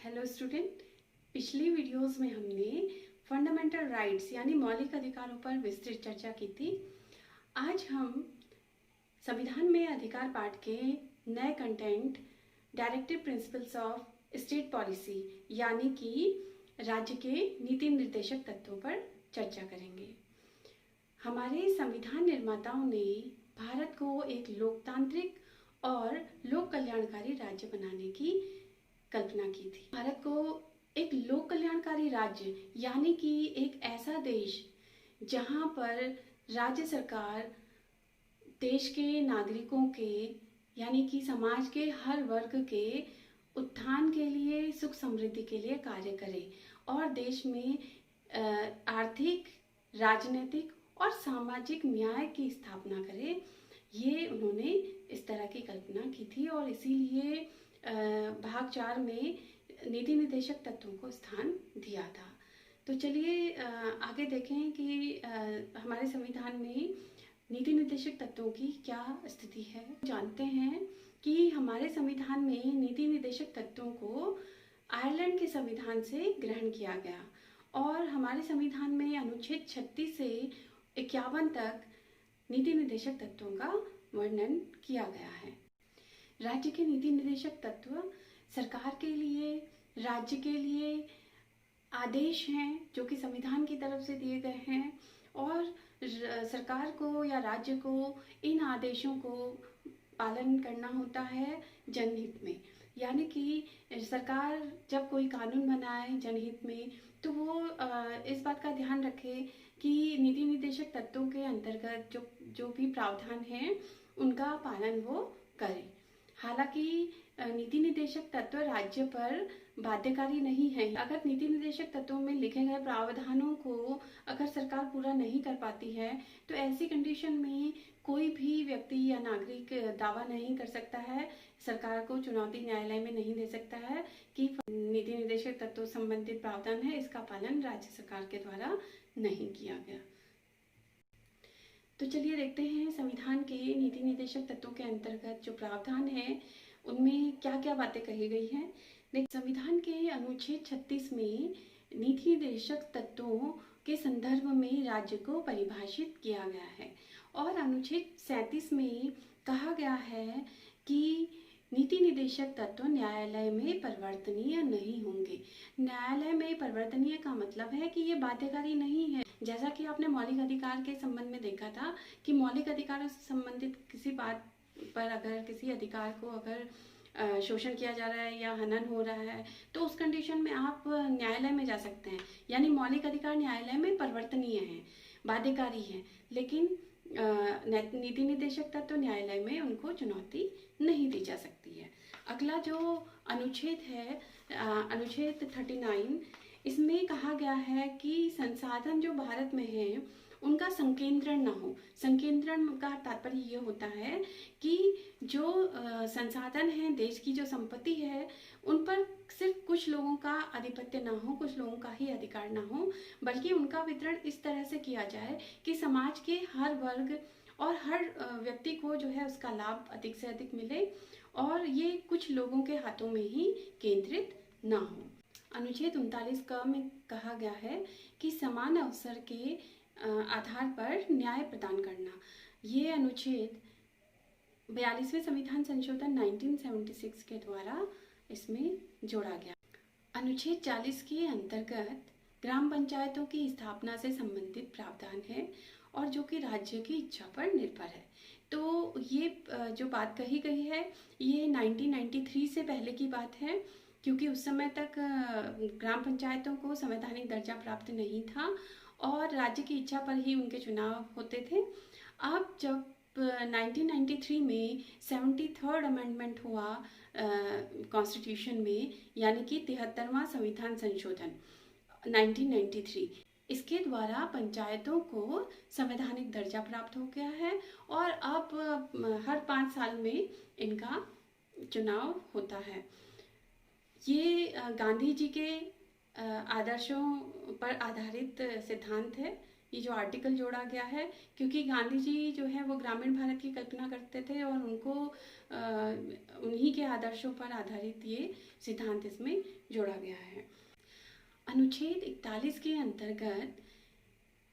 Hello student, पिछली videos में हमने फंडामेंटल राइट्स यानी मौलिक अधिकारों पर विस्तृत चर्चा की थी। आज हम संविधान में अधिकार पाठ के नए content directive principles of state policy यानी कि राज्य के नीति निर्देशक तत्वों पर चर्चा करेंगे। हमारे संविधान निर्माताओं ने भारत को एक लोकतांत्रिक और लोक कल्याणकारी राज्य बनाने की कल्पना की थी। भारत को एक लोक कल्याणकारी राज्य यानी कि एक ऐसा देश जहां पर राज्य सरकार देश के नागरिकों के यानी कि समाज के हर वर्ग के उत्थान के लिए, सुख समृद्धि के लिए कार्य करे और देश में आर्थिक, राजनीतिक और सामाजिक न्याय की स्थापना करे। ये उन्होंने इस तरह की कल्पना की थी और इसीलिए भाग 4 में नीति निर्देशक तत्वों को स्थान दिया था। तो चलिए आगे देखें कि हमारे संविधान में नीति निर्देशक तत्वों की क्या स्थिति है। जानते हैं कि हमारे संविधान में नीति निर्देशक तत्वों को आयरलैंड के संविधान से ग्रहण किया गया और हमारे संविधान में अनुच्छेद 36 से 51 तक नीति निर्देशक तत्वों का वर्णन किया गया है। राज्य के नीति निर्देशक तत्व सरकार के लिए, राज्य के लिए आदेश हैं जो कि संविधान की तरफ से दिए गए हैं और सरकार को या राज्य को इन आदेशों को पालन करना होता है जनहित में। यानी कि सरकार जब कोई कानून बनाए जनहित में तो वो इस बात का ध्यान रखे कि नीति निर्देशक तत्वों के अंतर्गत जो भी प्रावधान हैं उनका पालन वो करे। हालांकि नीति निर्देशक तत्व राज्य पर बाध्यकारी नहीं है। अगर नीति निर्देशक तत्वों में लिखे गए प्रावधानों को अगर सरकार पूरा नहीं कर पाती है तो ऐसी कंडीशन में कोई भी व्यक्ति या नागरिक दावा नहीं कर सकता है, सरकार को चुनौती न्यायालय में नहीं दे सकता है कि नीति निर्देशक तत्व संबंधित प्रावधान है, इसका पालन राज्य सरकार के द्वारा नहीं किया गया। तो चलिए देखते हैं संविधान के नीति निर्देशक तत्वों के अंतर्गत जो प्रावधान है उनमें क्या क्या बातें कही गई हैं। संविधान के अनुच्छेद 36 में नीति निर्देशक तत्वों के संदर्भ में राज्य को परिभाषित किया गया है और अनुच्छेद 37 में कहा गया है कि नीति निर्देशक तत्व न्यायालय में परिवर्तनीय नहीं होंगे। न्यायालय में परिवर्तनीय का मतलब है कि ये बाध्यकारी नहीं है। जैसा कि आपने मौलिक अधिकार के संबंध में देखा था कि मौलिक अधिकारों से संबंधित किसी बात पर अगर किसी अधिकार को अगर शोषण किया जा रहा है या हनन हो रहा है तो उस कंडीशन में आप न्यायालय में जा सकते हैं। यानी मौलिक अधिकार न्यायालय में परिवर्तनीय है, बाध्यकारी है, लेकिन नीति निर्देशक तत्व न्यायालय में उनको चुनौती नहीं दी जा सकती है। अगला जो अनुच्छेद है, अनुच्छेद 39, इसमें कहा गया है कि संसाधन जो भारत में है उनका संकेंद्रण न हो। संकेंद्रण का तात्पर्य ये होता है कि जो संसाधन है, देश की जो संपत्ति है, उन पर सिर्फ कुछ लोगों का आधिपत्य ना हो, कुछ लोगों का ही अधिकार ना हो, बल्कि उनका वितरण इस तरह से किया जाए कि समाज के हर वर्ग और हर व्यक्ति को जो है उसका लाभ अधिक से अधिक मिले और ये कुछ लोगों के हाथों में ही केंद्रित ना हो। अनुच्छेद 39 क में कहा गया है कि समान अवसर के आधार पर न्याय प्रदान करना। ये अनुच्छेद 42वें संविधान संशोधन 1976 के द्वारा इसमें जोड़ा गया। अनुच्छेद 40 के अंतर्गत ग्राम पंचायतों की स्थापना से संबंधित प्रावधान है और जो कि राज्य की इच्छा पर निर्भर है। तो ये जो बात कही गई है ये 1993 से पहले की बात है, क्योंकि उस समय तक ग्राम पंचायतों को संवैधानिक दर्जा प्राप्त नहीं था और राज्य की इच्छा पर ही उनके चुनाव होते थे। अब जब 1993 में 73rd अमेंडमेंट हुआ कॉन्स्टिट्यूशन में, यानी कि 73वां संविधान संशोधन 1993, इसके द्वारा पंचायतों को संवैधानिक दर्जा प्राप्त हो गया है और अब हर 5 साल में इनका चुनाव होता है। ये गांधी जी के आदर्शों पर आधारित सिद्धांत है ये जो आर्टिकल जोड़ा गया है, क्योंकि गांधी जी जो है वो ग्रामीण भारत की कल्पना करते थे और उनको उन्हीं के आदर्शों पर आधारित ये सिद्धांत इसमें जोड़ा गया है। अनुच्छेद 41 के अंतर्गत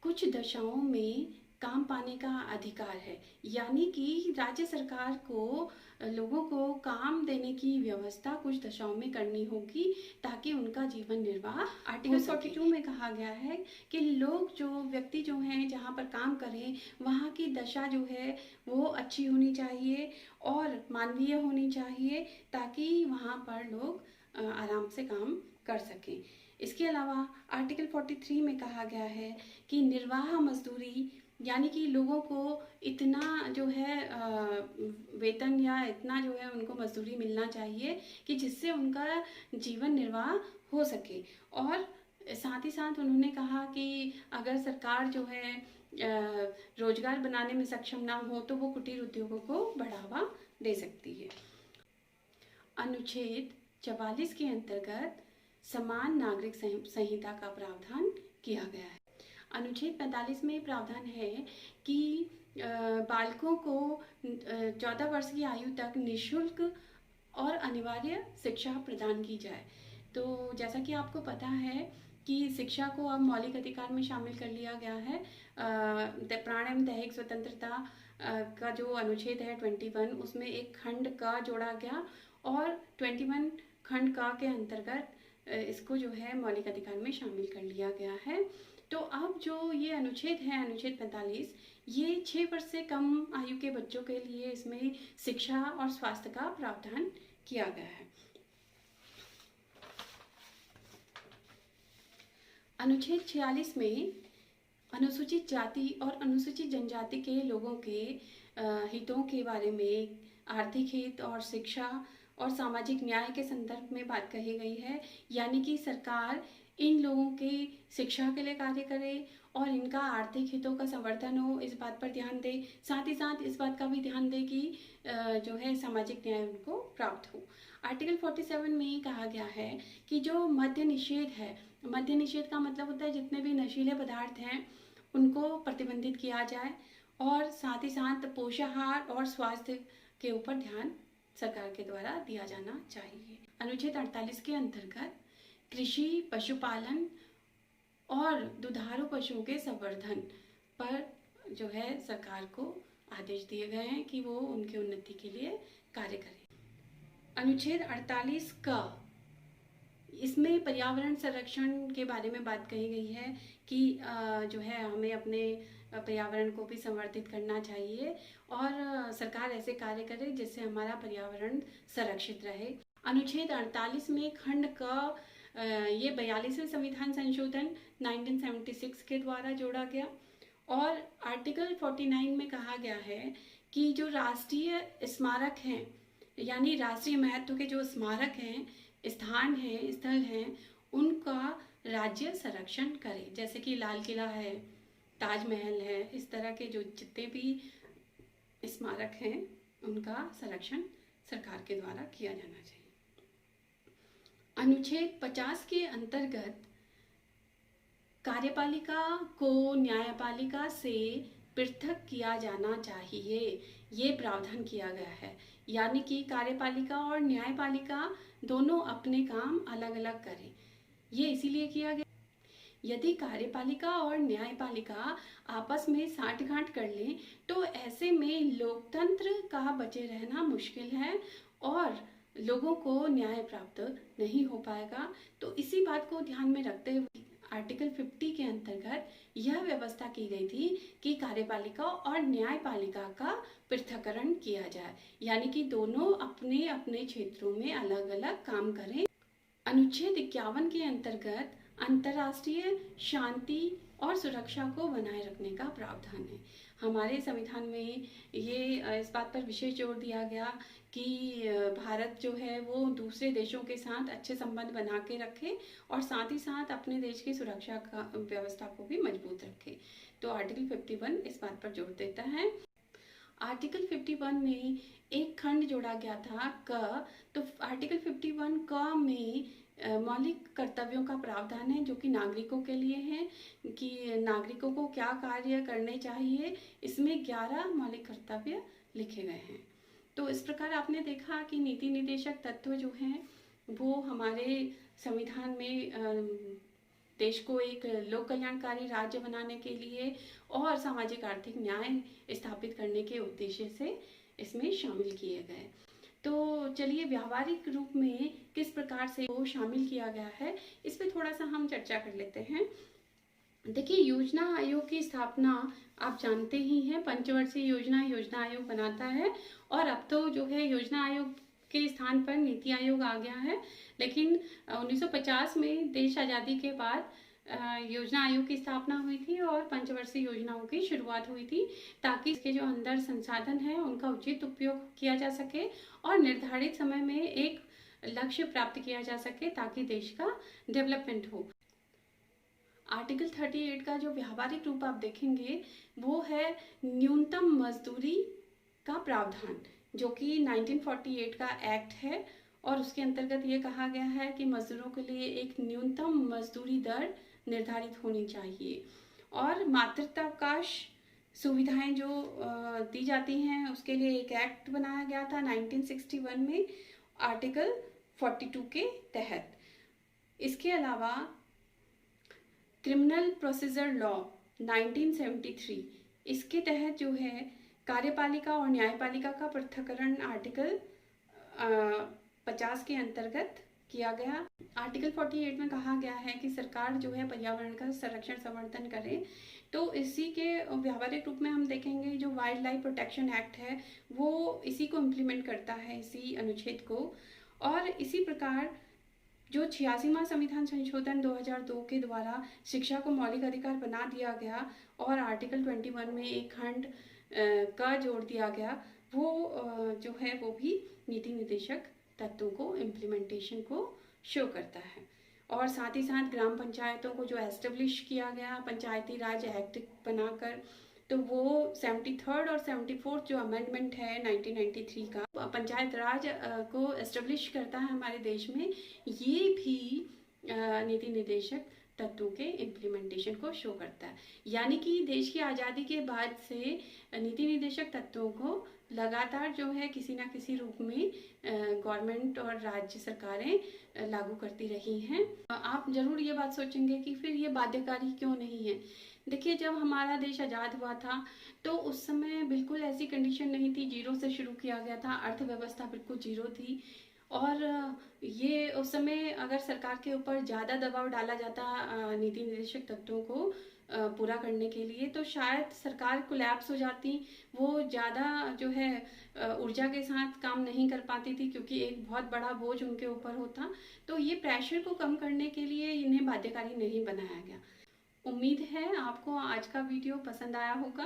कुछ दशाओं में काम पाने का अधिकार है, यानी कि राज्य सरकार को लोगों को काम देने की व्यवस्था कुछ दशाओं में करनी होगी ताकि उनका जीवन निर्वाह। आर्टिकल 42 में कहा गया है कि लोग जो व्यक्ति जो हैं जहाँ पर काम करें वहाँ की दशा जो है वो अच्छी होनी चाहिए और मानवीय होनी चाहिए ताकि वहाँ पर लोग आराम से काम कर सकें। इसके अलावा आर्टिकल 43 में कहा गया है कि निर्वाह मजदूरी, यानी कि लोगों को इतना जो है वेतन या इतना जो है उनको मजदूरी मिलना चाहिए कि जिससे उनका जीवन निर्वाह हो सके। और साथ ही साथ उन्होंने कहा कि अगर सरकार जो है रोजगार बनाने में सक्षम ना हो तो वो कुटीर उद्योगों को बढ़ावा दे सकती है। अनुच्छेद 44 के अंतर्गत समान नागरिक संहिता का प्रावधान किया गया है। अनुच्छेद 45 में प्रावधान है कि बालकों को 14 वर्ष की आयु तक निःशुल्क और अनिवार्य शिक्षा प्रदान की जाए। तो जैसा कि आपको पता है कि शिक्षा को अब मौलिक अधिकार में शामिल कर लिया गया है। प्राण एवं दैहिक स्वतंत्रता का जो अनुच्छेद है 21, उसमें एक खंड का जोड़ा गया और 21 खंड का के अंतर्गत इसको जो है मौलिक अधिकार में शामिल कर लिया गया है। तो अब जो ये अनुच्छेद है, अनुच्छेद 45, ये 6 वर्ष से कम आयु के बच्चों के लिए इसमें शिक्षा और स्वास्थ्य का प्रावधान किया गया है। अनुच्छेद 46 में अनुसूचित जाति और अनुसूचित जनजाति के लोगों के हितों के बारे में आर्थिक हित और शिक्षा और सामाजिक न्याय के संदर्भ में बात कही गई है, यानी कि सरकार इन लोगों की शिक्षा के लिए कार्य करे और इनका आर्थिक हितों का संवर्धन हो, इस बात पर ध्यान दे। साथ ही साथ इस बात का भी ध्यान दे कि जो है सामाजिक न्याय उनको प्राप्त हो। आर्टिकल 47 में कहा गया है कि जो मद्य निषेध है, मद्य निषेध का मतलब होता है जितने भी नशीले पदार्थ हैं उनको प्रतिबंधित किया जाए और साथ ही साथ पोषाहार और स्वास्थ्य के ऊपर ध्यान सरकार के द्वारा दिया जाना चाहिए। अनुच्छेद 48 के अंतर्गत कृषि, पशुपालन और दुधारू पशुओं के संवर्धन पर जो है सरकार को आदेश दिए गए हैं कि वो उनकी उन्नति के लिए कार्य करें। अनुच्छेद 48 का इसमें पर्यावरण संरक्षण के बारे में बात कही गई है कि जो है हमें अपने पर्यावरण को भी संवर्धित करना चाहिए और सरकार ऐसे कार्य करे जिससे हमारा पर्यावरण संरक्षित रहे। अनुच्छेद 48 में खंड का ये 42वें संविधान संशोधन 1976 के द्वारा जोड़ा गया और आर्टिकल 49 में कहा गया है कि जो राष्ट्रीय स्मारक हैं, यानी राष्ट्रीय महत्व के जो स्मारक हैं, स्थान हैं, स्थल हैं, उनका राज्य संरक्षण करे। जैसे कि लाल किला है, ताजमहल है, इस तरह के जो जितने भी स्मारक हैं उनका संरक्षण सरकार के द्वारा किया जाना चाहिए। अनुच्छेद 50 के अंतर्गत कार्यपालिका को न्यायपालिका से पृथक किया जाना चाहिए, ये प्रावधान किया गया है। यानी कि कार्यपालिका और न्यायपालिका दोनों अपने काम अलग अलग करें। ये इसीलिए किया गया, यदि कार्यपालिका और न्यायपालिका आपस में साठगांठ कर लें तो ऐसे में लोकतंत्र का बचे रहना मुश्किल है और लोगों को न्याय प्राप्त नहीं हो पाएगा। तो इसी बात को ध्यान में रखते हुए आर्टिकल 50 के अंतर्गत यह व्यवस्था की गई थी कि कार्यपालिका और न्यायपालिका का पृथक्करण किया जाए, यानी कि दोनों अपने अपने क्षेत्रों में अलग अलग काम करें। अनुच्छेद 51 के अंतर्गत अंतर्राष्ट्रीय शांति और सुरक्षा को बनाए रखने का प्रावधान है। हमारे संविधान में ये इस बात पर विशेष जोर दिया गया कि भारत जो है वो दूसरे देशों के साथ अच्छे संबंध बना के रखे और साथ ही साथ अपने देश की सुरक्षा का व्यवस्था को भी मजबूत रखे। तो आर्टिकल 51 इस बात पर जोर देता है। आर्टिकल 51 में एक खंड जोड़ा गया था क, तो आर्टिकल 51 क में मौलिक कर्तव्यों का प्रावधान है जो कि नागरिकों के लिए है, कि नागरिकों को क्या कार्य करने चाहिए। इसमें 11 मौलिक कर्तव्य लिखे गए हैं। तो इस प्रकार आपने देखा कि नीति निर्देशक तत्व जो हैं वो हमारे संविधान में देश को एक लोक कल्याणकारी राज्य बनाने के लिए और सामाजिक आर्थिक न्याय स्थापित करने के उद्देश्य से इसमें शामिल किए गए। तो चलिए व्यावहारिक रूप में किस प्रकार से वो शामिल किया गया है इस पे थोड़ा सा हम चर्चा कर लेते हैं। देखिए, योजना आयोग की स्थापना आप जानते ही हैं, पंचवर्षीय योजना आयोग बनाता है। और अब तो जो है योजना आयोग के स्थान पर नीति आयोग आ गया है। लेकिन 1950 में देश आज़ादी के बाद योजना आयोग की स्थापना हुई थी और पंचवर्षीय योजनाओं की शुरुआत हुई थी, ताकि इसके जो अंदर संसाधन है उनका उचित उपयोग किया जा सके और निर्धारित समय में एक लक्ष्य प्राप्त किया जा सके, ताकि देश का डेवलपमेंट हो। आर्टिकल 38 का जो व्यावहारिक रूप आप देखेंगे वो है न्यूनतम मजदूरी का प्रावधान, जो कि 1948 का एक्ट है। और उसके अंतर्गत ये कहा गया है कि मजदूरों के लिए एक न्यूनतम मजदूरी दर निर्धारित होनी चाहिए। और मातृत्वावकाश सुविधाएं जो दी जाती हैं उसके लिए एक एक्ट बनाया गया था 1961 में आर्टिकल 42 के तहत। इसके अलावा क्रिमिनल प्रोसीजर लॉ 1973, इसके तहत जो है कार्यपालिका और न्यायपालिका का पृथक्करण आर्टिकल 50 के अंतर्गत किया गया। आर्टिकल 48 में कहा गया है कि सरकार जो है पर्यावरण का संरक्षण संवर्धन करे। तो इसी के व्यावहारिक रूप में हम देखेंगे जो वाइल्ड लाइफ प्रोटेक्शन एक्ट है वो इसी को इम्प्लीमेंट करता है, इसी अनुच्छेद को। और इसी प्रकार जो 86वां संविधान संशोधन 2002 के द्वारा शिक्षा को मौलिक अधिकार बना दिया गया और आर्टिकल 21 में एक खंड का जोड़ दिया गया, वो जो है वो भी नीति निर्देशक तत्वों को इम्प्लीमेंटेशन को शो करता है। और साथ ही साथ ग्राम पंचायतों को जो एस्टेब्लिश किया गया पंचायती राज एक्ट बनाकर, तो वो 73rd और 74th जो अमेंडमेंट है 1993 का पंचायत राज को एस्टेब्लिश करता है हमारे देश में, ये भी नीति निर्देशक तत्वों के इम्प्लीमेंटेशन को शो करता है। यानी कि देश की आज़ादी के बाद से नीति निर्देशक तत्वों को लगातार जो है किसी ना किसी रूप में गवर्नमेंट और राज्य सरकारें लागू करती रही हैं। आप जरूर ये बात सोचेंगे कि फिर ये बाध्यकारी क्यों नहीं है। देखिए, जब हमारा देश आज़ाद हुआ था तो उस समय बिल्कुल ऐसी कंडीशन नहीं थी, जीरो से शुरू किया गया था, अर्थव्यवस्था बिल्कुल जीरो थी। और ये उस समय अगर सरकार के ऊपर ज़्यादा दबाव डाला जाता नीति निर्देशक तत्वों को पूरा करने के लिए, तो शायद सरकार कोलैप्स हो जाती, वो ज़्यादा जो है ऊर्जा के साथ काम नहीं कर पाती थी, क्योंकि एक बहुत बड़ा बोझ उनके ऊपर होता। तो ये प्रेशर को कम करने के लिए इन्हें बाध्यकारी नहीं बनाया गया। उम्मीद है आपको आज का वीडियो पसंद आया होगा।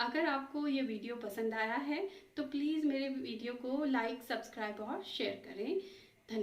अगर आपको ये वीडियो पसंद आया है तो प्लीज़ मेरे वीडियो को लाइक, सब्सक्राइब और शेयर करें।